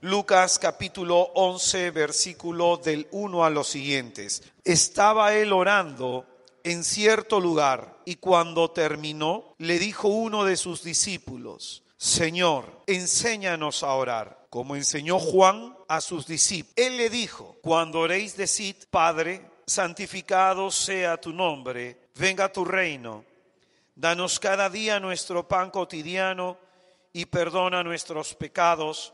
Lucas capítulo 11, versículo del 1 a los siguientes. Estaba él orando en cierto lugar y cuando terminó, le dijo uno de sus discípulos: Señor, enséñanos a orar, como enseñó Juan a sus discípulos. Él le dijo: cuando oréis, decid: Padre, santificado sea tu nombre, venga tu reino. Danos cada día nuestro pan cotidiano y perdona nuestros pecados,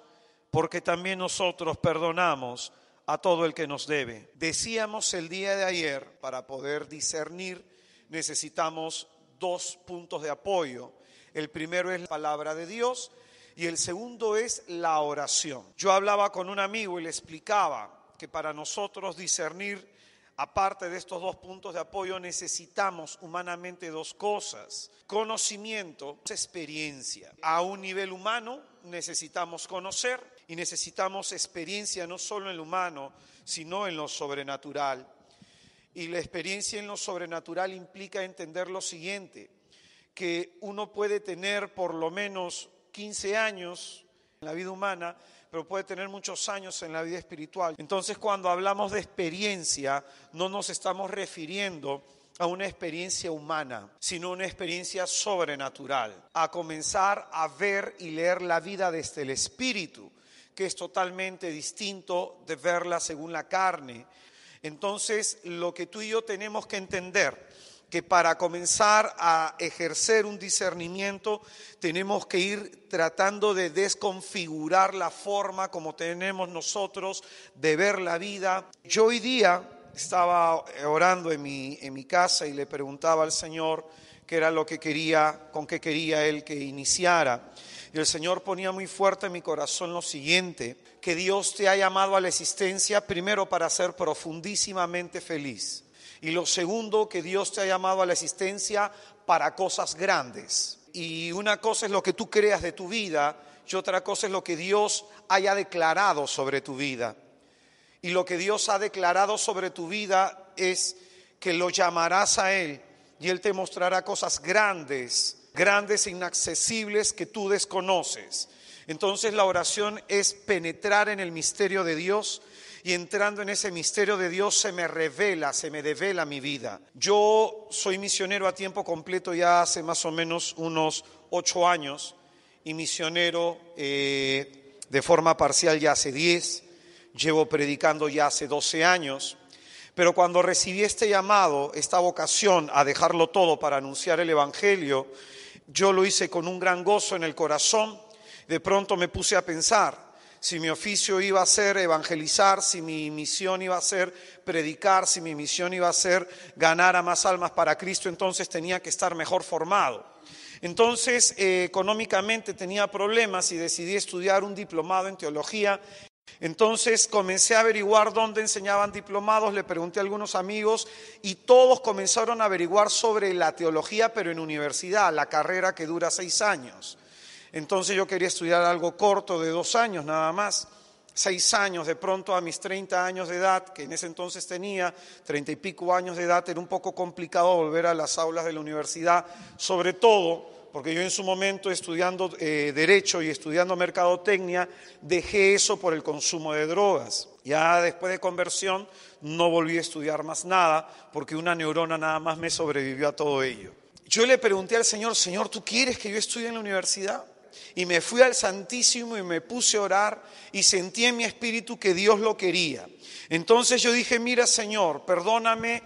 porque también nosotros perdonamos a todo el que nos debe. Decíamos el día de ayer, para poder discernir necesitamos dos puntos de apoyo. El primero es la palabra de Dios y el segundo es la oración. Yo hablaba con un amigo y le explicaba que para nosotros discernir, aparte de estos dos puntos de apoyo, necesitamos humanamente dos cosas: conocimiento, experiencia. A un nivel humano necesitamos conocer y necesitamos experiencia no solo en lo humano, sino en lo sobrenatural. Y la experiencia en lo sobrenatural implica entender lo siguiente: que uno puede tener por lo menos 15 años en la vida humana, pero puede tener muchos años en la vida espiritual. Entonces, cuando hablamos de experiencia, no nos estamos refiriendo a una experiencia humana, sino una experiencia sobrenatural, a comenzar a ver y leer la vida desde el espíritu, que es totalmente distinto de verla según la carne. Entonces, lo que tú y yo tenemos que entender, que para comenzar a ejercer un discernimiento tenemos que ir tratando de desconfigurar la forma como tenemos nosotros de ver la vida. Yo hoy día estaba orando en mi casa y le preguntaba al Señor qué era lo que quería, con qué quería Él que iniciara. Y el Señor ponía muy fuerte en mi corazón lo siguiente: que Dios te ha llamado a la existencia primero para ser profundísimamente feliz. Y lo segundo, que Dios te ha llamado a la existencia para cosas grandes. Y una cosa es lo que tú creas de tu vida y otra cosa es lo que Dios haya declarado sobre tu vida. Y lo que Dios ha declarado sobre tu vida es que lo llamarás a Él y Él te mostrará cosas grandes, grandes e inaccesibles que tú desconoces. Entonces la oración es penetrar en el misterio de Dios. Y entrando en ese misterio de Dios se me devela mi vida. Yo soy misionero a tiempo completo ya hace más o menos unos 8 años y misionero de forma parcial ya hace 10. Llevo predicando ya hace 12 años. Pero cuando recibí este llamado, esta vocación a dejarlo todo para anunciar el Evangelio, yo lo hice con un gran gozo en el corazón. De pronto me puse a pensar: si mi oficio iba a ser evangelizar, si mi misión iba a ser predicar, si mi misión iba a ser ganar a más almas para Cristo, entonces tenía que estar mejor formado. Entonces, económicamente tenía problemas y decidí estudiar un diplomado en teología. Entonces comencé a averiguar dónde enseñaban diplomados, le pregunté a algunos amigos y todos comenzaron a averiguar sobre la teología, pero en universidad, la carrera que dura 6 años. Entonces yo quería estudiar algo corto de 2 años nada más. 6 años, de pronto a mis 30 años de edad, que en ese entonces tenía 30 y pico años de edad, era un poco complicado volver a las aulas de la universidad, sobre todo porque yo en su momento estudiando Derecho y estudiando Mercadotecnia, dejé eso por el consumo de drogas. Ya después de conversión no volví a estudiar más nada, porque una neurona nada más me sobrevivió a todo ello. Yo le pregunté al Señor: Señor, ¿tú quieres que yo estudie en la universidad? Y me fui al Santísimo y me puse a orar y sentí en mi espíritu que Dios lo quería. Entonces yo dije: mira, Señor, perdóname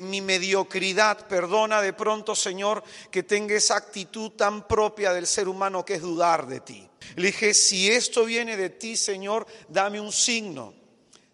mi mediocridad, perdona de pronto, Señor, que tenga esa actitud tan propia del ser humano que es dudar de ti. Le dije: si esto viene de ti, Señor, dame un signo.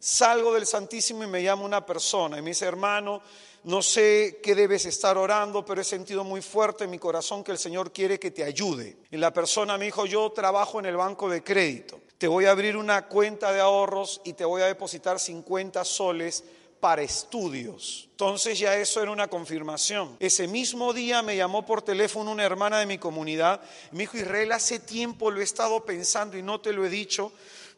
Salgo del Santísimo y me llama una persona y me dice: hermano, no sé qué debes estar orando, pero he sentido muy fuerte en mi corazón que el Señor quiere que te ayude. Y la persona me dijo: yo trabajo en el banco de crédito, te voy a abrir una cuenta de ahorros y te voy a depositar 50 soles para estudios. Entonces ya eso era una confirmación. Ese mismo día me llamó por teléfono una hermana de mi comunidad y me dijo: Israel, hace tiempo lo he estado pensando y no te lo he dicho,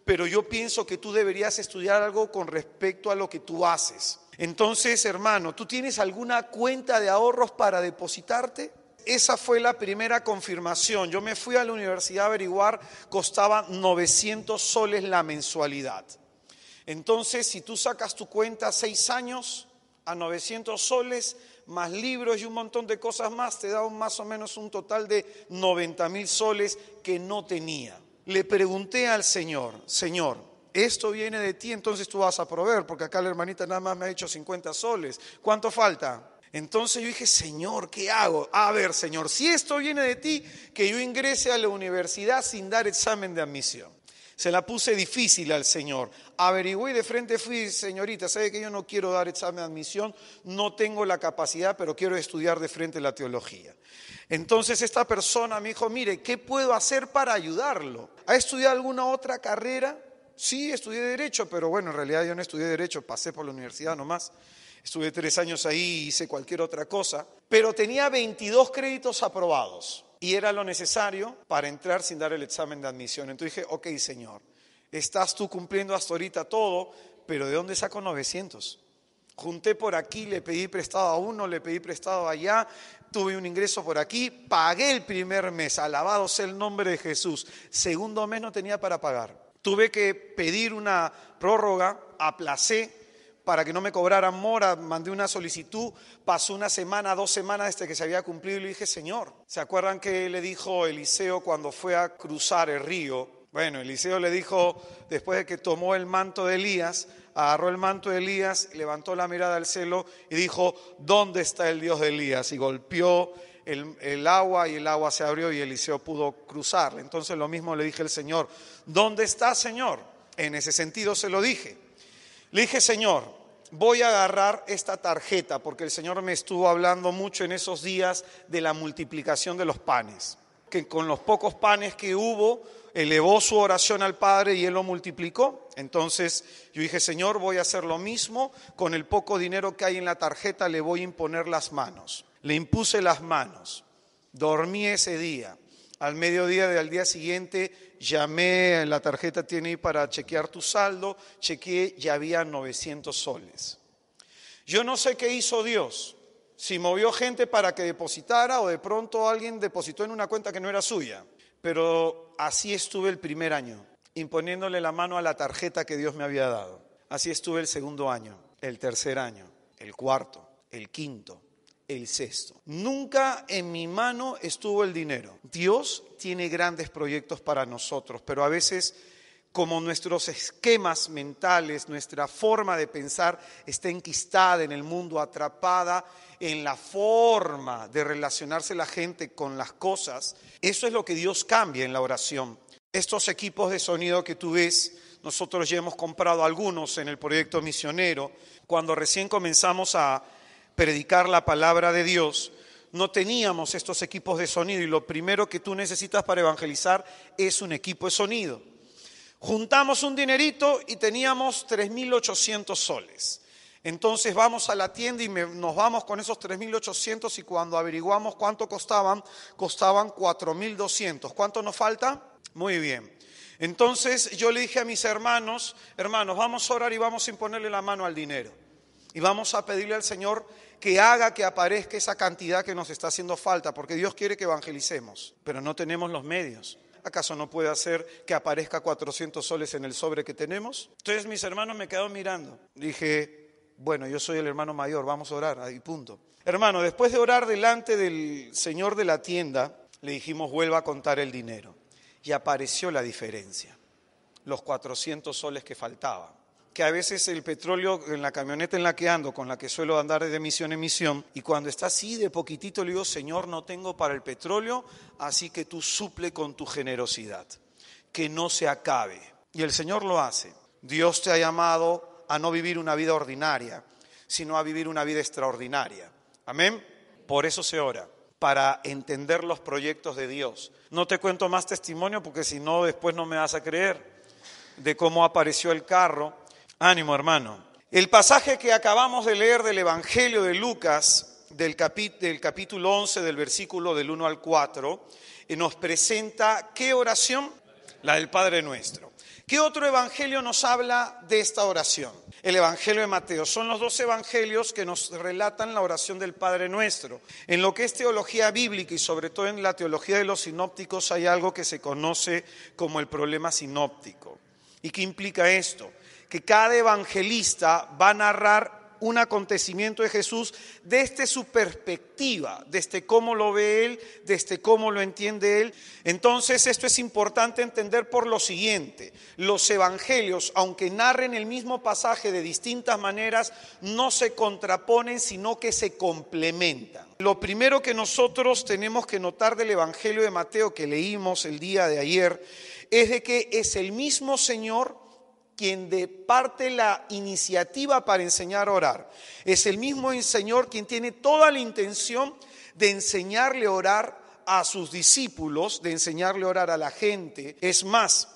pero yo pienso que tú deberías estudiar algo con respecto a lo que tú haces. Entonces, hermano, ¿tú tienes alguna cuenta de ahorros para depositarte? Esa fue la primera confirmación. Yo me fui a la universidad a averiguar, costaba 900 soles la mensualidad. Entonces, si tú sacas tu cuenta 6 años a 900 soles, más libros y un montón de cosas más, te da más o menos un total de 90.000 soles que no tenía. Le pregunté al Señor, Señor, esto viene de ti, entonces tú vas a proveer, porque acá la hermanita nada más me ha dicho 50 soles. ¿Cuánto falta? Entonces yo dije, Señor, ¿qué hago? A ver, Señor, si esto viene de ti, que yo ingrese a la universidad sin dar examen de admisión. Se la puse difícil al Señor. Averigüé y de frente fui, señorita, ¿sabe que yo no quiero dar examen de admisión? No tengo la capacidad, pero quiero estudiar de frente la teología. Entonces esta persona me dijo, mire, ¿qué puedo hacer para ayudarlo? ¿Ha estudiado alguna otra carrera? Sí, estudié Derecho, pero bueno, en realidad yo no estudié Derecho, pasé por la universidad nomás. Estuve 3 años ahí, hice cualquier otra cosa, pero tenía 22 créditos aprobados y era lo necesario para entrar sin dar el examen de admisión. Entonces dije, ok, Señor, estás tú cumpliendo hasta ahorita todo, pero ¿de dónde saco 900? Junté por aquí, le pedí prestado a uno, le pedí prestado allá, tuve un ingreso por aquí, pagué el primer mes, alabado sea el nombre de Jesús. Segundo mes no tenía para pagar. Tuve que pedir una prórroga, aplacé, para que no me cobraran mora, mandé una solicitud, pasó 1 semana, 2 semanas desde que se había cumplido y le dije, Señor, ¿se acuerdan que le dijo Eliseo cuando fue a cruzar el río? Bueno, Eliseo le dijo, después de que tomó el manto de Elías, agarró el manto de Elías, levantó la mirada al cielo y dijo, ¿dónde está el Dios de Elías? Y golpeó el agua y el agua se abrió y Eliseo pudo cruzar. Entonces lo mismo le dije al Señor, ¿dónde está, Señor? En ese sentido se lo dije. Le dije, Señor, voy a agarrar esta tarjeta porque el Señor me estuvo hablando mucho en esos días de la multiplicación de los panes. Que con los pocos panes que hubo, elevó su oración al Padre y Él lo multiplicó. Entonces yo dije, Señor, voy a hacer lo mismo. Con el poco dinero que hay en la tarjeta le voy a imponer las manos. Le impuse las manos. Dormí ese día. Al mediodía del día siguiente llamé, la tarjeta tiene ahí para chequear tu saldo, chequeé, ya había 900 soles. Yo no sé qué hizo Dios, si movió gente para que depositara o de pronto alguien depositó en una cuenta que no era suya, pero así estuve el primer año, imponiéndole la mano a la tarjeta que Dios me había dado. Así estuve el segundo año, el tercer año, el cuarto, el quinto, el sexto. Nunca en mi mano estuvo el dinero. Dios tiene grandes proyectos para nosotros, pero a veces como nuestros esquemas mentales, nuestra forma de pensar está enquistada en el mundo, atrapada en la forma de relacionarse la gente con las cosas, eso es lo que Dios cambia en la oración. Estos equipos de sonido que tú ves, nosotros ya hemos comprado algunos en el proyecto misionero. Cuando recién comenzamos a predicar la palabra de Dios, no teníamos estos equipos de sonido y lo primero que tú necesitas para evangelizar es un equipo de sonido. Juntamos un dinerito y teníamos 3.800 soles. Entonces vamos a la tienda y nos vamos con esos 3.800 y cuando averiguamos cuánto costaban 4.200. ¿Cuánto nos falta? Muy bien. Entonces yo le dije a mis hermanos, vamos a orar y vamos a imponerle la mano al dinero. Y vamos a pedirle al Señor que haga que aparezca esa cantidad que nos está haciendo falta, porque Dios quiere que evangelicemos, pero no tenemos los medios. ¿Acaso no puede hacer que aparezca 400 soles en el sobre que tenemos? Entonces mis hermanos me quedaron mirando. Dije, bueno, yo soy el hermano mayor, vamos a orar, ahí punto. Hermano, después de orar delante del señor de la tienda, le dijimos, vuelva a contar el dinero. Y apareció la diferencia, los 400 soles que faltaban. Que a veces el petróleo en la camioneta en la que ando, con la que suelo andar de misión en misión, y cuando está así de poquitito le digo, Señor, no tengo para el petróleo, así que tú suple con tu generosidad, que no se acabe. Y el Señor lo hace. Dios te ha llamado a no vivir una vida ordinaria, sino a vivir una vida extraordinaria. Amén. Por eso se ora, para entender los proyectos de Dios. No te cuento más testimonio porque si no después no me vas a creer de cómo apareció el carro. Ánimo, hermano. El pasaje que acabamos de leer del Evangelio de Lucas, del capítulo 11, del versículo del 1 al 4, nos presenta ¿qué oración? La del Padre Nuestro. ¿Qué otro evangelio nos habla de esta oración? El evangelio de Mateo. Son los 2 evangelios que nos relatan la oración del Padre Nuestro. En lo que es teología bíblica y sobre todo en la teología de los sinópticos hay algo que se conoce como el problema sinóptico. ¿Y qué implica esto? Que cada evangelista va a narrar un acontecimiento de Jesús desde su perspectiva, desde cómo lo ve él, desde cómo lo entiende él. Entonces esto es importante entender por lo siguiente: los evangelios, aunque narren el mismo pasaje de distintas maneras, no se contraponen, sino que se complementan. Lo primero que nosotros tenemos que notar del evangelio de Mateo que leímos el día de ayer es de que es el mismo Señor quien departe la iniciativa para enseñar a orar. Es el mismo Señor quien tiene toda la intención de enseñarle a orar a sus discípulos, de enseñarle a orar a la gente. Es más,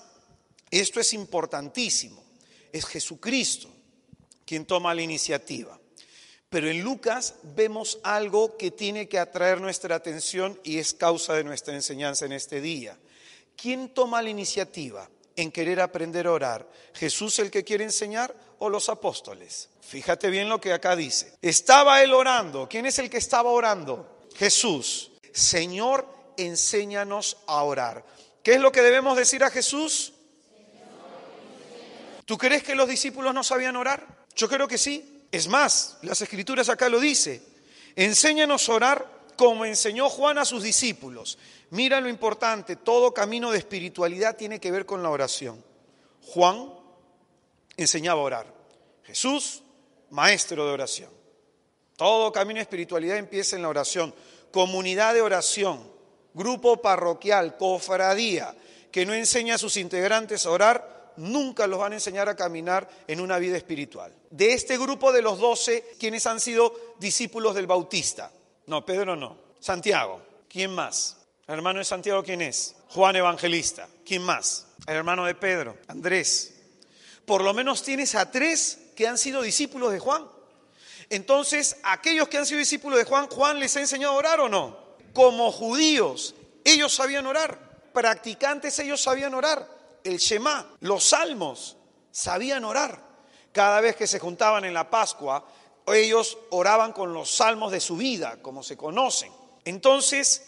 esto es importantísimo, es Jesucristo quien toma la iniciativa. Pero en Lucas vemos algo que tiene que atraer nuestra atención y es causa de nuestra enseñanza en este día. ¿Quién toma la iniciativa en querer aprender a orar? ¿Jesús el que quiere enseñar o los apóstoles? Fíjate bien lo que acá dice. Estaba él orando. ¿Quién es el que estaba orando? Jesús. Señor, enséñanos a orar. ¿Qué es lo que debemos decir a Jesús? ¿Tú crees que los discípulos no sabían orar? Yo creo que sí. Es más, las Escrituras acá lo dice. Enséñanos a orar como enseñó Juan a sus discípulos. Mira lo importante, todo camino de espiritualidad tiene que ver con la oración. Juan enseñaba a orar. Jesús, maestro de oración. Todo camino de espiritualidad empieza en la oración. Comunidad de oración, grupo parroquial, cofradía, que no enseña a sus integrantes a orar, nunca los van a enseñar a caminar en una vida espiritual. De este grupo de los 12, ¿quiénes han sido discípulos del Bautista? No, Pedro no. Santiago. ¿Quién más? ¿El hermano de Santiago quién es? Juan Evangelista. ¿Quién más? El hermano de Pedro, Andrés. Por lo menos tienes a 3 que han sido discípulos de Juan. Entonces, aquellos que han sido discípulos de Juan, ¿Juan les ha enseñado a orar o no? Como judíos, ellos sabían orar. Practicantes, ellos sabían orar. El Shema, los salmos, sabían orar. Cada vez que se juntaban en la Pascua, ellos oraban con los salmos de su vida, como se conocen. Entonces,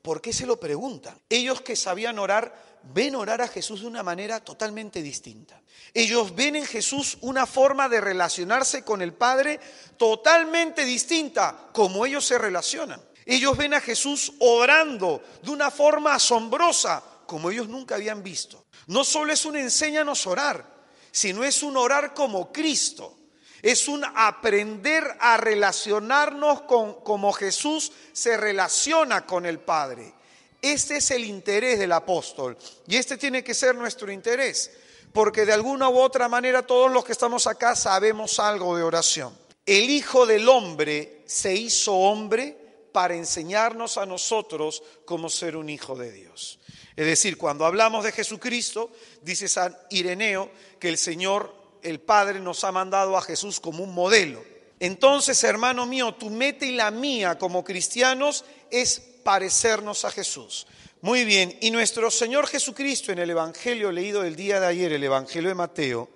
¿por qué se lo preguntan? Ellos que sabían orar, ven orar a Jesús de una manera totalmente distinta. Ellos ven en Jesús una forma de relacionarse con el Padre totalmente distinta, como ellos se relacionan. Ellos ven a Jesús orando de una forma asombrosa, como ellos nunca habían visto. No solo es un enséñanos a orar, sino es un orar como Cristo. Es un aprender a relacionarnos como Jesús se relaciona con el Padre. Este es el interés del apóstol y este tiene que ser nuestro interés, porque de alguna u otra manera todos los que estamos acá sabemos algo de oración. El Hijo del Hombre se hizo hombre para enseñarnos a nosotros cómo ser un hijo de Dios. Es decir, cuando hablamos de Jesucristo, dice San Ireneo que el Señor, el Padre, nos ha mandado a Jesús como un modelo. Entonces, hermano mío, tu meta y la mía como cristianos es parecernos a Jesús. Muy bien, y nuestro Señor Jesucristo en el Evangelio leído del día de ayer, el Evangelio de Mateo,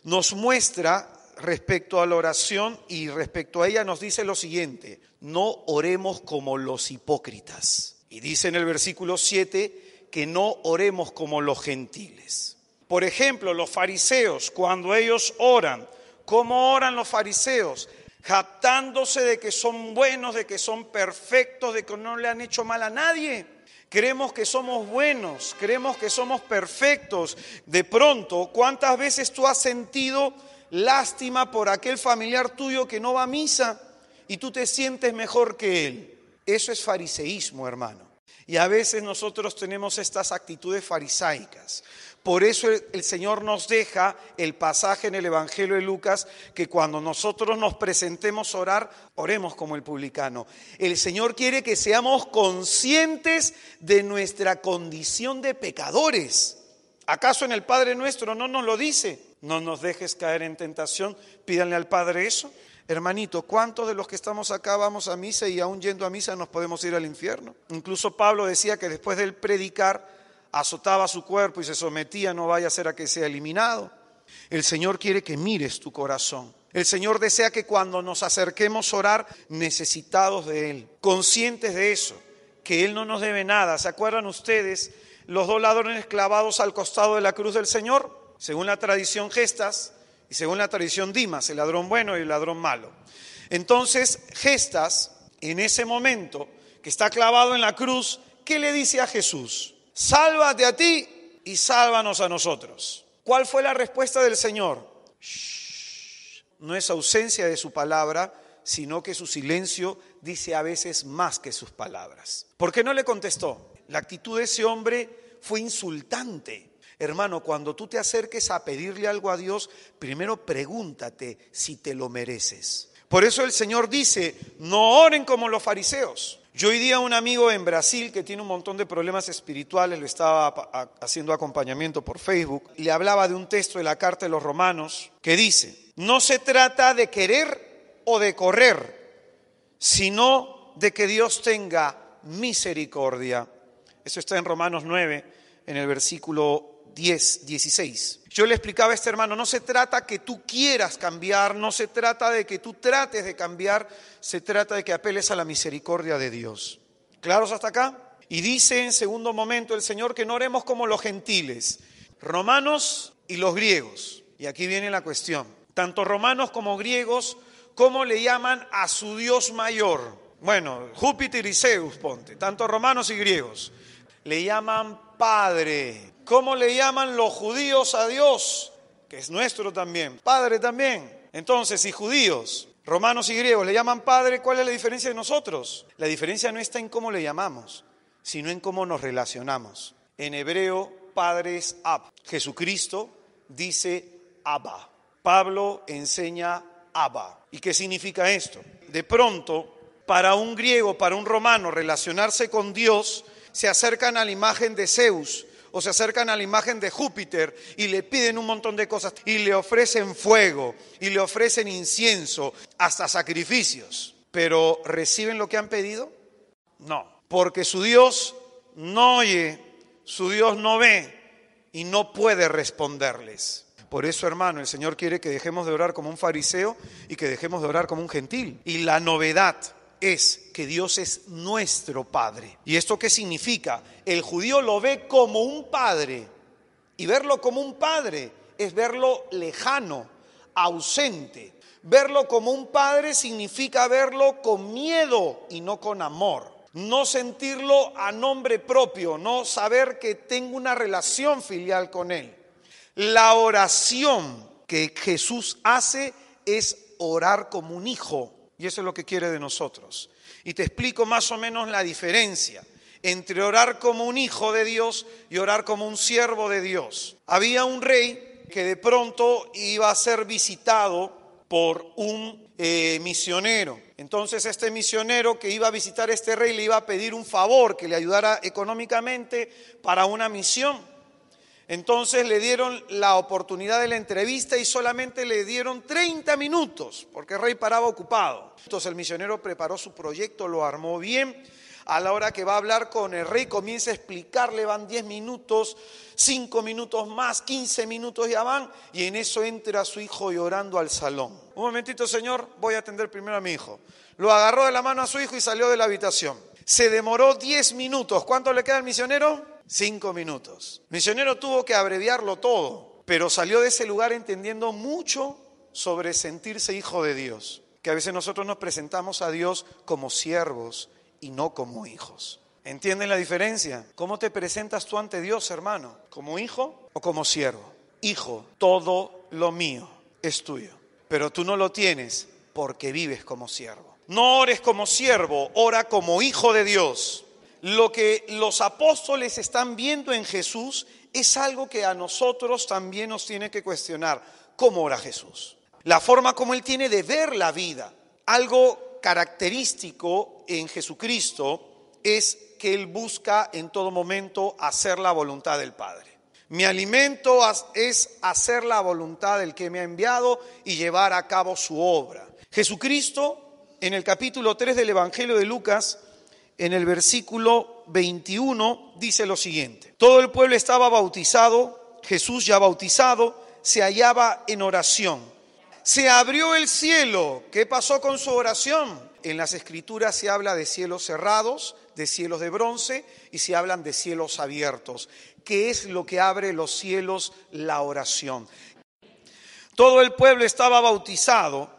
nos muestra respecto a la oración y respecto a ella nos dice lo siguiente: no oremos como los hipócritas. Y dice en el versículo 7 que no oremos como los gentiles. Por ejemplo, los fariseos, cuando ellos oran, ¿cómo oran los fariseos? Jactándose de que son buenos, de que son perfectos, de que no le han hecho mal a nadie. Creemos que somos buenos, creemos que somos perfectos. De pronto, ¿cuántas veces tú has sentido lástima por aquel familiar tuyo que no va a misa y tú te sientes mejor que él? Eso es fariseísmo, hermano. Y a veces nosotros tenemos estas actitudes farisaicas. Por eso el Señor nos deja el pasaje en el Evangelio de Lucas, que cuando nosotros nos presentemos a orar, oremos como el publicano. El Señor quiere que seamos conscientes de nuestra condición de pecadores. ¿Acaso en el Padre Nuestro no nos lo dice? No nos dejes caer en tentación, pídanle al Padre eso. Hermanito, ¿cuántos de los que estamos acá vamos a misa y aún yendo a misa nos podemos ir al infierno? Incluso Pablo decía que después de él predicar, azotaba su cuerpo y se sometía, no vaya a ser a que sea eliminado. El Señor quiere que mires tu corazón. El Señor desea que cuando nos acerquemos a orar, necesitados de Él, conscientes de eso, que Él no nos debe nada. ¿Se acuerdan ustedes los dos ladrones clavados al costado de la cruz del Señor? Según la tradición Gestas y según la tradición Dimas, el ladrón bueno y el ladrón malo. Entonces Gestas, en ese momento que está clavado en la cruz, ¿qué le dice a Jesús? Sálvate a ti y sálvanos a nosotros. ¿Cuál fue la respuesta del Señor? No es ausencia de su palabra, sino que su silencio dice a veces más que sus palabras. ¿Por qué no le contestó? La actitud de ese hombre fue insultante. Hermano, cuando tú te acerques a pedirle algo a Dios, primero pregúntate si te lo mereces. Por eso el Señor dice, no oren como los fariseos. Yo hoy día un amigo en Brasil que tiene un montón de problemas espirituales, le estaba haciendo acompañamiento por Facebook, le hablaba de un texto de la carta de los Romanos que dice, no se trata de querer o de correr, sino de que Dios tenga misericordia. Eso está en Romanos 9, en el versículo 16. Yo le explicaba a este hermano, no se trata que tú quieras cambiar, no se trata de que tú trates de cambiar, se trata de que apeles a la misericordia de Dios. ¿Claros hasta acá? Y dice en segundo momento el Señor que no oremos como los gentiles, romanos y los griegos. Y aquí viene la cuestión. Tanto romanos como griegos, ¿cómo le llaman a su Dios mayor? Bueno, Júpiter y Zeus, ponte, tanto romanos y griegos. Le llaman Padre. ¿Cómo le llaman los judíos a Dios? Que es nuestro también, Padre también. Entonces, si judíos, romanos y griegos le llaman Padre, ¿cuál es la diferencia de nosotros? La diferencia no está en cómo le llamamos, sino en cómo nos relacionamos. En hebreo, Padre es Ab. Jesucristo dice Abba. Pablo enseña Abba. ¿Y qué significa esto? De pronto, para un griego, para un romano, relacionarse con Dios, se acercan a la imagen de Zeus o se acercan a la imagen de Júpiter y le piden un montón de cosas y le ofrecen fuego y le ofrecen incienso, hasta sacrificios. ¿Pero reciben lo que han pedido? No, porque su Dios no oye, su Dios no ve y no puede responderles. Por eso, hermano, el Señor quiere que dejemos de orar como un fariseo y que dejemos de orar como un gentil. Y la novedad es que Dios es nuestro Padre. ¿Y esto qué significa? El judío lo ve como un padre. Y verlo como un padre es verlo lejano, ausente. Verlo como un padre significa verlo con miedo y no con amor. No sentirlo a nombre propio, no saber que tengo una relación filial con Él. La oración que Jesús hace es orar como un hijo. Y eso es lo que quiere de nosotros. Y te explico más o menos la diferencia entre orar como un hijo de Dios y orar como un siervo de Dios. Había un rey que de pronto iba a ser visitado por un misionero. Entonces este misionero que iba a visitar a este rey le iba a pedir un favor, que le ayudara económicamente para una misión. Entonces le dieron la oportunidad de la entrevista y solamente le dieron 30 minutos, porque el rey paraba ocupado. Entonces el misionero preparó su proyecto, lo armó bien. A la hora que va a hablar con el rey, comienza a explicarle, van 10 minutos, 5 minutos más, 15 minutos ya van, y en eso entra su hijo llorando al salón. Un momentito, señor, voy a atender primero a mi hijo. Lo agarró de la mano a su hijo y salió de la habitación. Se demoró 10 minutos. ¿Cuánto le queda al misionero? 5 minutos. El misionero tuvo que abreviarlo todo, pero salió de ese lugar entendiendo mucho sobre sentirse hijo de Dios. Que a veces nosotros nos presentamos a Dios como siervos y no como hijos. ¿Entienden la diferencia? ¿Cómo te presentas tú ante Dios, hermano? ¿Como hijo o como siervo? Hijo, todo lo mío es tuyo, pero tú no lo tienes porque vives como siervo. No ores como siervo, ora como hijo de Dios. Lo que los apóstoles están viendo en Jesús es algo que a nosotros también nos tiene que cuestionar. ¿Cómo ora Jesús? La forma como Él tiene de ver la vida. Algo característico en Jesucristo es que Él busca en todo momento hacer la voluntad del Padre. Mi alimento es hacer la voluntad del que me ha enviado y llevar a cabo su obra. Jesucristo, en el capítulo 3 del Evangelio de Lucas, en el versículo 21 dice lo siguiente: todo el pueblo estaba bautizado, Jesús ya bautizado, se hallaba en oración. Se abrió el cielo. ¿Qué pasó con su oración? En las escrituras se habla de cielos cerrados, de cielos de bronce, y se hablan de cielos abiertos. ¿Qué es lo que abre los cielos? La oración. Todo el pueblo estaba bautizando.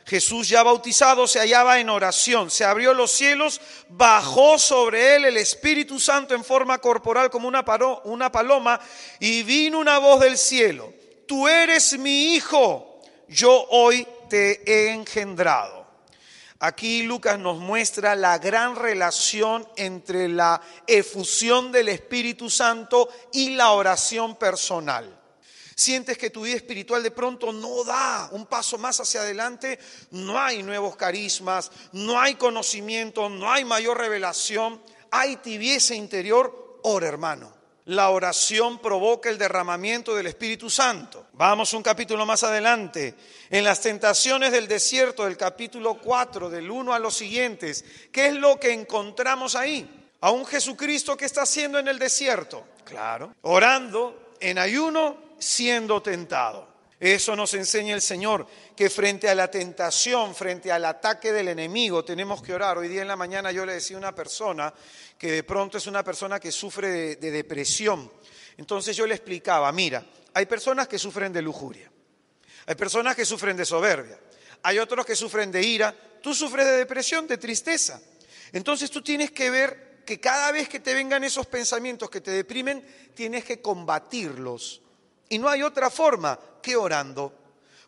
Jesús ya bautizado se hallaba en oración. Se abrió los cielos, bajó sobre él el Espíritu Santo en forma corporal como una paloma, y vino una voz del cielo: tú eres mi Hijo, yo hoy te he engendrado. Aquí Lucas nos muestra la gran relación entre la efusión del Espíritu Santo y la oración personal. Sientes que tu vida espiritual de pronto no da un paso más hacia adelante, no hay nuevos carismas, no hay conocimiento, no hay mayor revelación, hay tibieza interior. Ora, hermano. La oración provoca el derramamiento del Espíritu Santo. Vamos un capítulo más adelante. En las tentaciones del desierto, del capítulo 4, del 1 a los siguientes, ¿qué es lo que encontramos ahí? A un Jesucristo que está haciendo en el desierto. Claro. Orando, en ayuno, siendo tentado. Eso nos enseña el Señor, que frente a la tentación, frente al ataque del enemigo, tenemos que orar. Hoy día en la mañana yo le decía a una persona que de pronto es una persona que sufre de depresión. Entonces yo le explicaba: mira, hay personas que sufren de lujuria, hay personas que sufren de soberbia, hay otros que sufren de ira. Tú sufres de depresión, de tristeza. Entonces tú tienes que ver que cada vez que te vengan esos pensamientos que te deprimen, tienes que combatirlos. Y no hay otra forma que orando,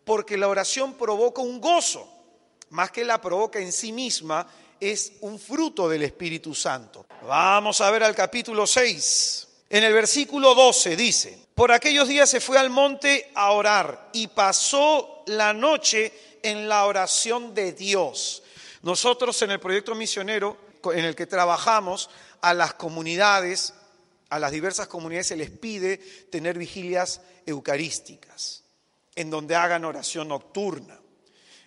porque la oración provoca un gozo, más que la provoca en sí misma, es un fruto del Espíritu Santo. Vamos a ver al capítulo 6. En el versículo 12 dice: por aquellos días se fue al monte a orar y pasó la noche en la oración de Dios. Nosotros en el proyecto misionero en el que trabajamos, a las comunidades, a las diversas comunidades se les pide tener vigilias eucarísticas, en donde hagan oración nocturna.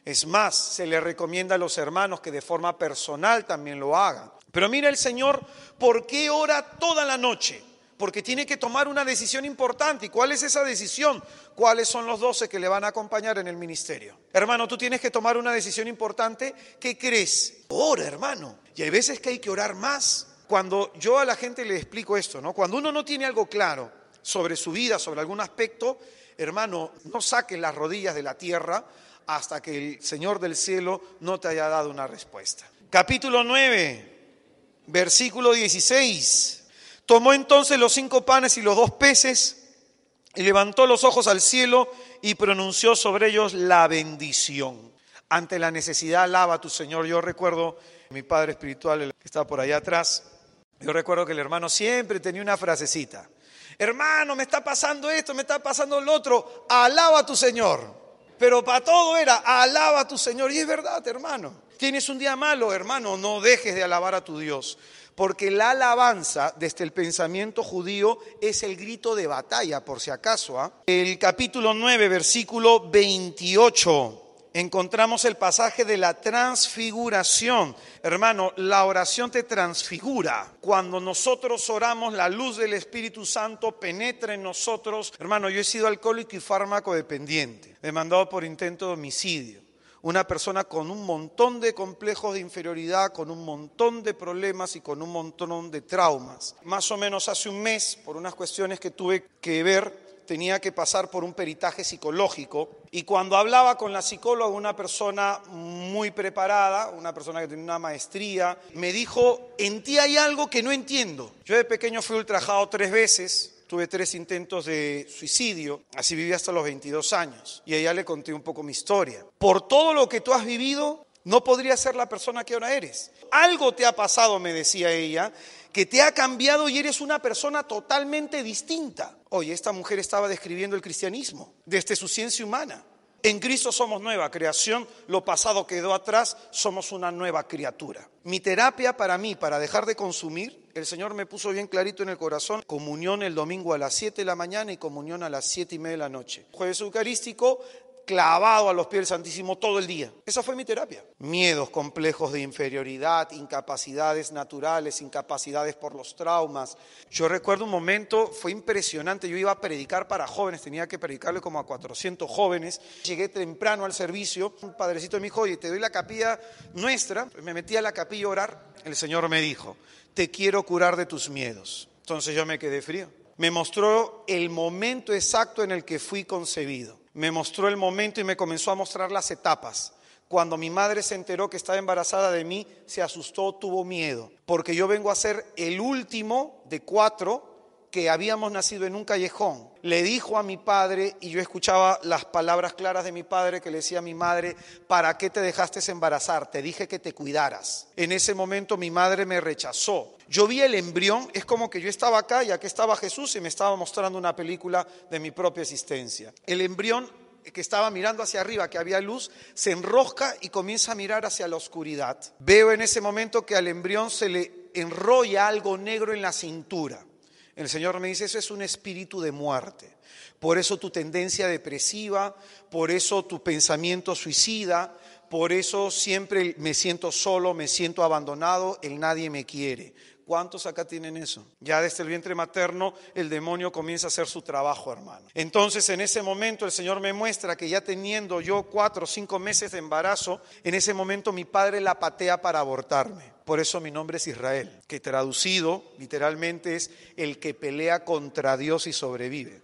Es más, se les recomienda a los hermanos que de forma personal también lo hagan. Pero mira el Señor, ¿por qué ora toda la noche? Porque tiene que tomar una decisión importante. ¿Y cuál es esa decisión? ¿Cuáles son los 12 que le van a acompañar en el ministerio? Hermano, tú tienes que tomar una decisión importante. ¿Qué crees? Ora, hermano. Y hay veces que hay que orar más. Cuando yo a la gente le explico esto, ¿no? Cuando uno no tiene algo claro sobre su vida, sobre algún aspecto, hermano, no saques las rodillas de la tierra hasta que el Señor del cielo no te haya dado una respuesta. Capítulo 9, versículo 16. Tomó entonces los 5 panes y los 2 peces y levantó los ojos al cielo y pronunció sobre ellos la bendición. Ante la necesidad, alaba a tu Señor. Yo recuerdo, mi padre espiritual, el que está por allá atrás, yo recuerdo que el hermano siempre tenía una frasecita: hermano, me está pasando esto, me está pasando lo otro, alaba a tu Señor. Pero para todo era, alaba a tu Señor. Y es verdad, hermano. Tienes un día malo, hermano, no dejes de alabar a tu Dios. Porque la alabanza, desde el pensamiento judío, es el grito de batalla, por si acaso. El capítulo 9, versículo 28. Encontramos el pasaje de la transfiguración. Hermano, la oración te transfigura. Cuando nosotros oramos, la luz del Espíritu Santo penetra en nosotros. Hermano, yo he sido alcohólico y fármaco dependiente, demandado por intento de homicidio. Una persona con un montón de complejos de inferioridad, con un montón de problemas y con un montón de traumas. Más o menos hace un mes, por unas cuestiones que tuve que ver, tenía que pasar por un peritaje psicológico, y cuando hablaba con la psicóloga, una persona muy preparada, una persona que tenía una maestría, me dijo: en ti hay algo que no entiendo. Yo de pequeño fui ultrajado 3 veces, tuve 3 intentos de suicidio, así viví hasta los 22 años, y a ella le conté un poco mi historia. Por todo lo que tú has vivido, no podrías ser la persona que ahora eres. Algo te ha pasado, me decía ella, que te ha cambiado y eres una persona totalmente distinta. Oye, esta mujer estaba describiendo el cristianismo desde su ciencia humana. En Cristo somos nueva creación, lo pasado quedó atrás, somos una nueva criatura. Mi terapia para mí, para dejar de consumir, el Señor me puso bien clarito en el corazón: comunión el domingo a las 7 de la mañana y comunión a las 7:30 de la noche. Jueves eucarístico, clavado a los pies del Santísimo todo el día. Esa fue mi terapia. Miedos, complejos de inferioridad, incapacidades naturales, incapacidades por los traumas. Yo recuerdo un momento, fue impresionante, yo iba a predicar para jóvenes, tenía que predicarle como a 400 jóvenes. Llegué temprano al servicio, un padrecito me dijo, oye, te doy la capilla nuestra. Me metí a la capilla a orar, el Señor me dijo, te quiero curar de tus miedos. Entonces yo me quedé frío. Me mostró el momento exacto en el que fui concebido. Me mostró el momento y me comenzó a mostrar las etapas. Cuando mi madre se enteró que estaba embarazada de mí, se asustó, tuvo miedo, porque yo vengo a ser el último de 4 que habíamos nacido en un callejón. Le dijo a mi padre, y yo escuchaba las palabras claras de mi padre que le decía a mi madre, ¿para qué te dejaste embarazar? Te dije que te cuidaras. En ese momento mi madre me rechazó. Yo vi el embrión, es como que yo estaba acá y aquí estaba Jesús y me estaba mostrando una película de mi propia existencia. El embrión que estaba mirando hacia arriba, que había luz, se enrosca y comienza a mirar hacia la oscuridad. Veo en ese momento que al embrión se le enrolla algo negro en la cintura. El Señor me dice, eso es un espíritu de muerte. Por eso tu tendencia depresiva, por eso tu pensamiento suicida, por eso siempre me siento solo, me siento abandonado, el nadie me quiere. ¿Cuántos acá tienen eso? Ya desde el vientre materno el demonio comienza a hacer su trabajo, hermano. Entonces en ese momento el Señor me muestra que ya teniendo yo 4 o 5 meses de embarazo, en ese momento mi padre la patea para abortarme. Por eso mi nombre es Israel, que traducido literalmente es el que pelea contra Dios y sobrevive.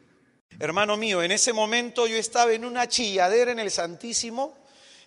Hermano mío, en ese momento yo estaba en una chilladera en el Santísimo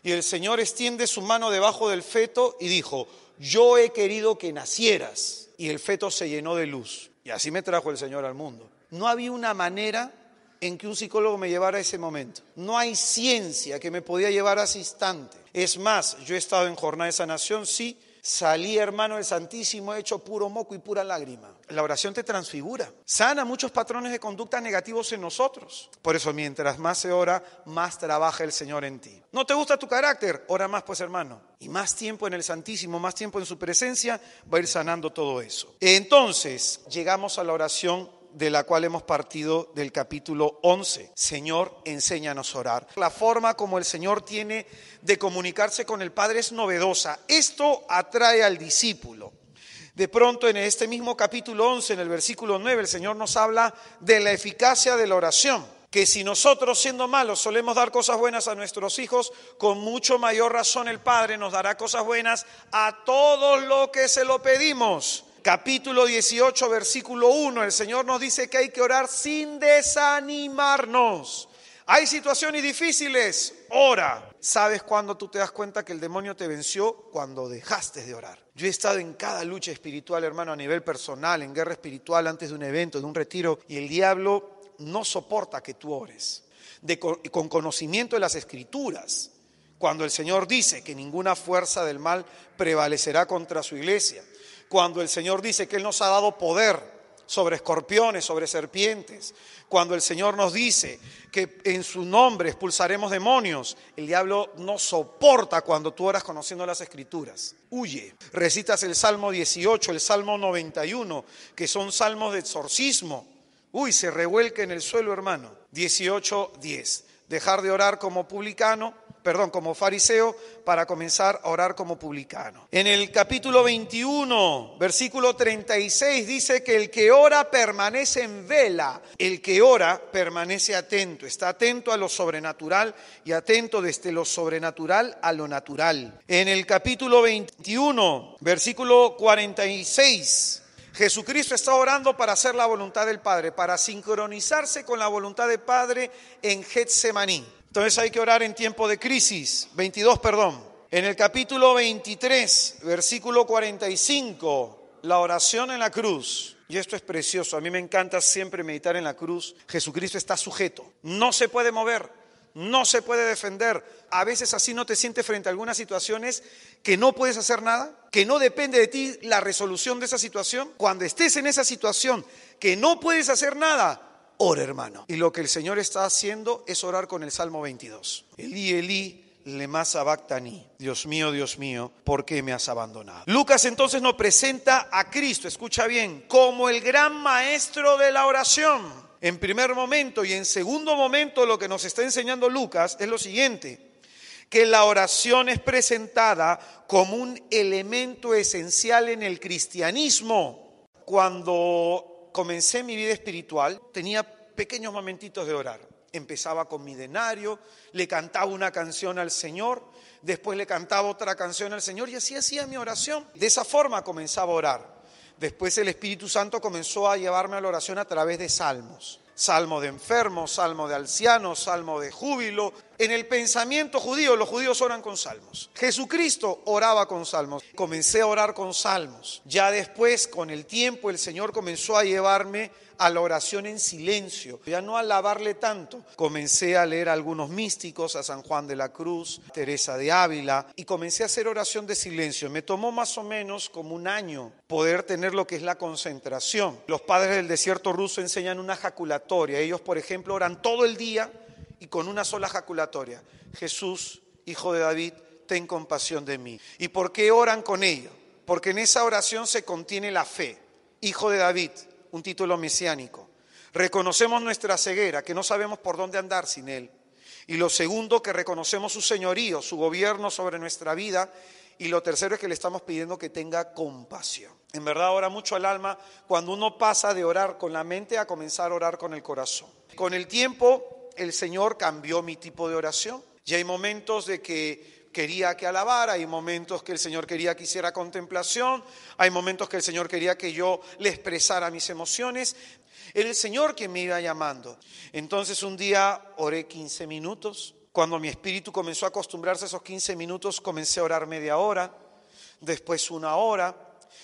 y el Señor extiende su mano debajo del feto y dijo, yo he querido que nacieras. Y el feto se llenó de luz. Y así me trajo el Señor al mundo. No había una manera en que un psicólogo me llevara a ese momento. No hay ciencia que me podía llevar a ese instante. Es más, yo he estado en jornada de sanación, sí. Salí, hermano, del Santísimo hecho puro moco y pura lágrima. La oración te transfigura, sana muchos patrones de conducta negativos en nosotros. Por eso mientras más se ora, más trabaja el Señor en ti. ¿No te gusta tu carácter? Ora más pues, hermano. Y más tiempo en el Santísimo, más tiempo en su presencia, va a ir sanando todo eso. Entonces, llegamos a la oración de la cual hemos partido del capítulo 11. Señor, enséñanos a orar. La forma como el Señor tiene de comunicarse con el Padre es novedosa. Esto atrae al discípulo. De pronto en este mismo capítulo 11, en el versículo 9, el Señor nos habla de la eficacia de la oración. Que si nosotros siendo malos solemos dar cosas buenas a nuestros hijos, con mucho mayor razón el Padre nos dará cosas buenas a todos los que se lo pedimos. Capítulo 18, versículo 1, el Señor nos dice que hay que orar sin desanimarnos. Hay situaciones difíciles, ora. ¿Sabes cuándo tú te das cuenta que el demonio te venció? Cuando dejaste de orar. Yo he estado en cada lucha espiritual, hermano, a nivel personal, en guerra espiritual, antes de un evento, de un retiro, y el diablo no soporta que tú ores. Con conocimiento de las Escrituras, cuando el Señor dice que ninguna fuerza del mal prevalecerá contra su iglesia, cuando el Señor dice que Él nos ha dado poder sobre escorpiones, sobre serpientes, cuando el Señor nos dice que en su nombre expulsaremos demonios, el diablo no soporta cuando tú oras conociendo las Escrituras. Huye. Recitas el Salmo 18, el Salmo 91, que son salmos de exorcismo. Se revuelca en el suelo, hermano. 18:10. Dejar de orar como fariseo para comenzar a orar como publicano. En el capítulo 21, versículo 36 dice que el que ora permanece en vela, el que ora permanece atento, está atento a lo sobrenatural y atento desde lo sobrenatural a lo natural. En el capítulo 21, versículo 46, Jesucristo está orando para hacer la voluntad del Padre, para sincronizarse con la voluntad del Padre en Getsemaní. Entonces hay que orar en tiempo de crisis. 22, perdón. En el capítulo 23, versículo 45, la oración en la cruz. Y esto es precioso. A mí me encanta siempre meditar en la cruz. Jesucristo está sujeto. No se puede mover. No se puede defender. A veces así no te sientes frente a algunas situaciones que no puedes hacer nada, que no depende de ti la resolución de esa situación. Cuando estés en esa situación que no puedes hacer nada, ora, hermano. Y lo que el Señor está haciendo es orar con el Salmo 22. Elí, Elí, lema sabactani. Dios mío, ¿por qué me has abandonado? Lucas entonces nos presenta a Cristo, escucha bien, como el gran maestro de la oración. En primer momento y en segundo momento, lo que nos está enseñando Lucas es lo siguiente: que la oración es presentada como un elemento esencial en el cristianismo. Cuando comencé mi vida espiritual, tenía pequeños momentitos de orar. Empezaba con mi denario, le cantaba una canción al Señor, después le cantaba otra canción al Señor y así hacía mi oración. De esa forma comenzaba a orar. Después el Espíritu Santo comenzó a llevarme a la oración a través de salmos. Salmo de enfermos, salmo de ancianos, salmo de júbilo. En el pensamiento judío, los judíos oran con salmos. Jesucristo oraba con salmos. Comencé a orar con salmos. Ya después, con el tiempo, el Señor comenzó a llevarme a la oración en silencio, ya no a alabarle tanto. Comencé a leer a algunos místicos, a San Juan de la Cruz, Teresa de Ávila, y comencé a hacer oración de silencio. Me tomó más o menos como un año poder tener lo que es la concentración. Los padres del desierto ruso enseñan una jaculatoria. Ellos, por ejemplo, oran todo el día y con una sola jaculatoria: Jesús, Hijo de David, ten compasión de mí. ¿Y por qué oran con ello? Porque en esa oración se contiene la fe. Hijo de David, un título mesiánico. Reconocemos nuestra ceguera, que no sabemos por dónde andar sin Él. Y lo segundo, que reconocemos su señorío, su gobierno sobre nuestra vida. Y lo tercero es que le estamos pidiendo que tenga compasión. En verdad ora mucho al alma cuando uno pasa de orar con la mente a comenzar a orar con el corazón. Con el tiempo el Señor cambió mi tipo de oración. Ya hay momentos de que quería que alabara, hay momentos que el Señor quería que hiciera contemplación, hay momentos que el Señor quería que yo le expresara mis emociones. Era el Señor quien me iba llamando. Entonces un día oré 15 minutos. Cuando mi espíritu comenzó a acostumbrarse a esos 15 minutos, comencé a orar media hora, después una hora.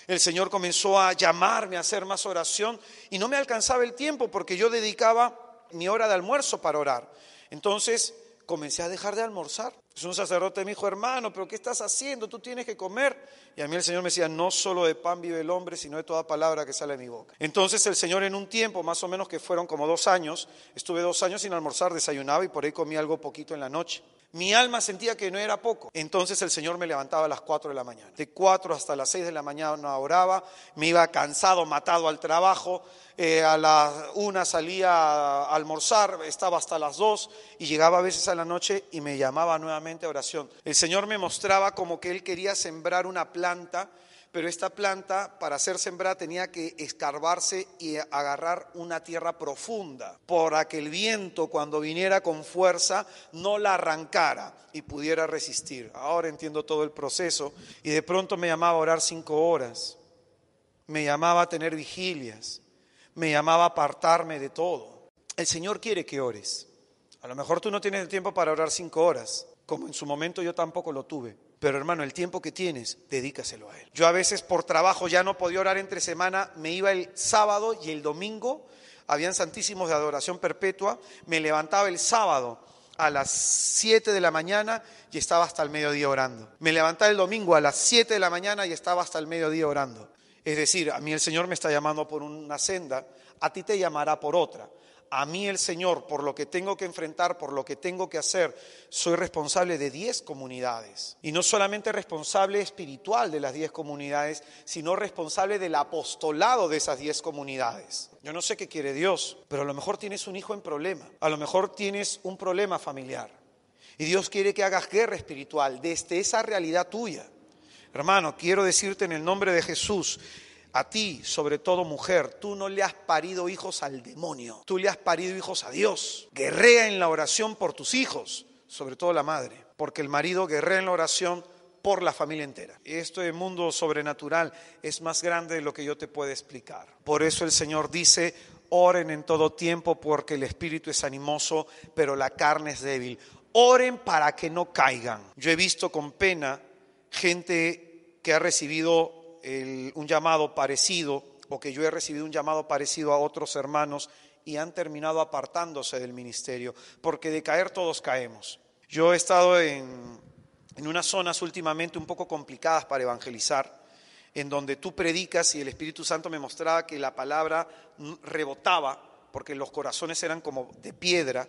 El Señor comenzó a llamarme a hacer más oración y no me alcanzaba el tiempo porque yo dedicaba mi hora de almuerzo para orar. Entonces comencé a dejar de almorzar. Un sacerdote me dijo: hermano, ¿pero qué estás haciendo? Tú tienes que comer. Y a mí el Señor me decía: no solo de pan vive el hombre, sino de toda palabra que sale de mi boca. Entonces el Señor, en un tiempo más o menos que fueron como 2 años, estuve 2 años sin almorzar, desayunaba y por ahí comía algo poquito en la noche. Mi alma sentía que no era poco. Entonces el Señor me levantaba a las 4 de la mañana. De 4 hasta las 6 de la mañana oraba, me iba cansado, matado al trabajo. A las 1 salía a almorzar, estaba hasta las 2 y llegaba a veces a la noche y me llamaba nuevamente a oración. El Señor me mostraba como que Él quería sembrar una planta, pero esta planta, para ser sembrada, tenía que escarbarse y agarrar una tierra profunda para que el viento, cuando viniera con fuerza, no la arrancara y pudiera resistir. Ahora entiendo todo el proceso y de pronto me llamaba a orar 5 horas, me llamaba a tener vigilias, me llamaba a apartarme de todo. El Señor quiere que ores. A lo mejor tú no tienes el tiempo para orar 5 horas, como en su momento yo tampoco lo tuve. Pero hermano, el tiempo que tienes, dedícaselo a Él. Yo a veces por trabajo ya no podía orar entre semana, me iba el sábado y el domingo, habían santísimos de adoración perpetua, me levantaba el sábado a las 7 de la mañana y estaba hasta el mediodía orando. Me levantaba el domingo a las 7 de la mañana y estaba hasta el mediodía orando. Es decir, a mí el Señor me está llamando por una senda, a ti te llamará por otra. A mí el Señor, por lo que tengo que enfrentar, por lo que tengo que hacer, soy responsable de 10 comunidades. Y no solamente responsable espiritual de las 10 comunidades, sino responsable del apostolado de esas 10 comunidades. Yo no sé qué quiere Dios, pero a lo mejor tienes un hijo en problema, a lo mejor tienes un problema familiar. Y Dios quiere que hagas guerra espiritual desde esa realidad tuya. Hermano, quiero decirte en el nombre de Jesús, a ti, sobre todo mujer, tú no le has parido hijos al demonio, tú le has parido hijos a Dios. Guerrea en la oración por tus hijos, sobre todo la madre, porque el marido guerrea en la oración por la familia entera. Este mundo sobrenatural es más grande de lo que yo te puedo explicar. Por eso el Señor dice: oren en todo tiempo porque el espíritu es animoso, pero la carne es débil. Oren para que no caigan. Yo he visto con pena gente que ha recibido un llamado parecido, o que yo he recibido un llamado parecido a otros hermanos y han terminado apartándose del ministerio, porque de caer todos caemos. Yo he estado en unas zonas últimamente un poco complicadas para evangelizar, en donde tú predicas y el Espíritu Santo me mostraba que la palabra rebotaba, porque los corazones eran como de piedra.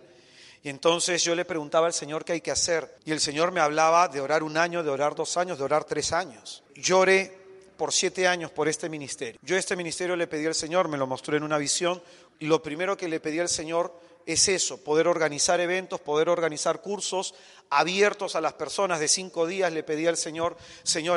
Y entonces yo le preguntaba al Señor qué hay que hacer, y el Señor me hablaba de orar 1 año, de orar 2 años, de orar 3 años. Yo oré por 7 años por este ministerio. Yo este ministerio le pedí al Señor, me lo mostró en una visión, y lo primero que le pedí al Señor es eso, poder organizar eventos, poder organizar cursos abiertos a las personas de 5 días. Le pedí al Señor,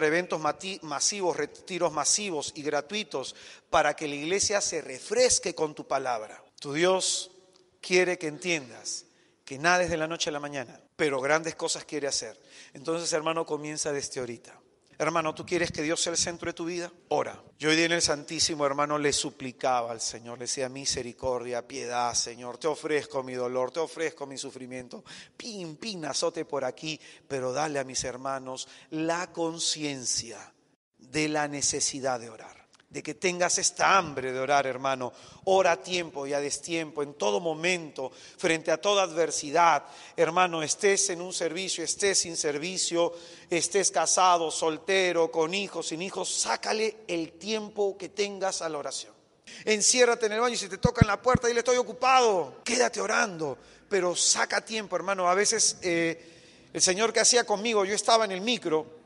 eventos masivos, retiros masivos y gratuitos para que la iglesia se refresque con tu palabra. Tu Dios quiere que entiendas que nada es de la noche a la mañana, pero grandes cosas quiere hacer. Entonces, hermano, comienza desde ahorita. Hermano, ¿tú quieres que Dios sea el centro de tu vida? Ora. Yo hoy día en el Santísimo, hermano, le suplicaba al Señor, le decía: misericordia, piedad, Señor, te ofrezco mi dolor, te ofrezco mi sufrimiento, pin, azote por aquí, pero dale a mis hermanos la conciencia de la necesidad de orar. De que tengas esta hambre de orar, hermano. Ora a tiempo y a destiempo, en todo momento, frente a toda adversidad. Hermano, estés en un servicio, estés sin servicio, estés casado, soltero, con hijos, sin hijos, sácale el tiempo que tengas a la oración. Enciérrate en el baño y si te tocan la puerta, dile: estoy ocupado. Quédate orando, pero saca tiempo, hermano. A veces el Señor, que hacía conmigo, yo estaba en el micro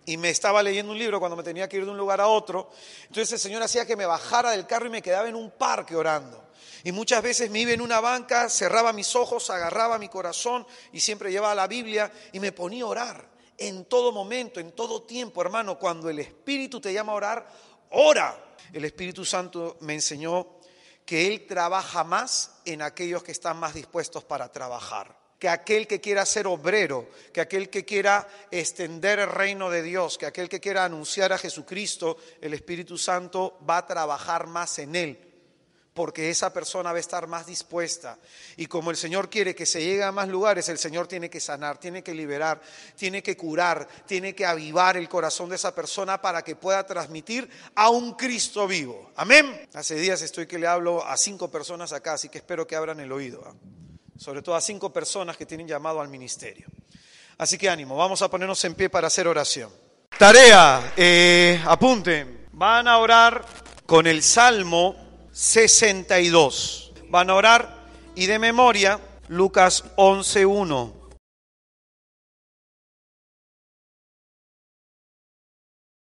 y me estaba leyendo un libro cuando me tenía que ir de un lugar a otro. Entonces el Señor hacía que me bajara del carro y me quedaba en un parque orando. Y muchas veces me iba en una banca, cerraba mis ojos, agarraba mi corazón y siempre llevaba la Biblia y me ponía a orar. En todo momento, en todo tiempo, hermano, cuando el Espíritu te llama a orar, ora. El Espíritu Santo me enseñó que Él trabaja más en aquellos que están más dispuestos para trabajar. Que aquel que quiera ser obrero, que aquel que quiera extender el reino de Dios, que aquel que quiera anunciar a Jesucristo, el Espíritu Santo va a trabajar más en él, porque esa persona va a estar más dispuesta. Y como el Señor quiere que se llegue a más lugares, el Señor tiene que sanar, tiene que liberar, tiene que curar, tiene que avivar el corazón de esa persona para que pueda transmitir a un Cristo vivo. Amén. Hace días estoy que le hablo a 5 personas acá, así que espero que abran el oído, sobre todo a 5 personas que tienen llamado al ministerio. Así que ánimo, vamos a ponernos en pie para hacer oración. Tarea, apunten, van a orar con el Salmo 62. Van a orar y de memoria Lucas 11:1.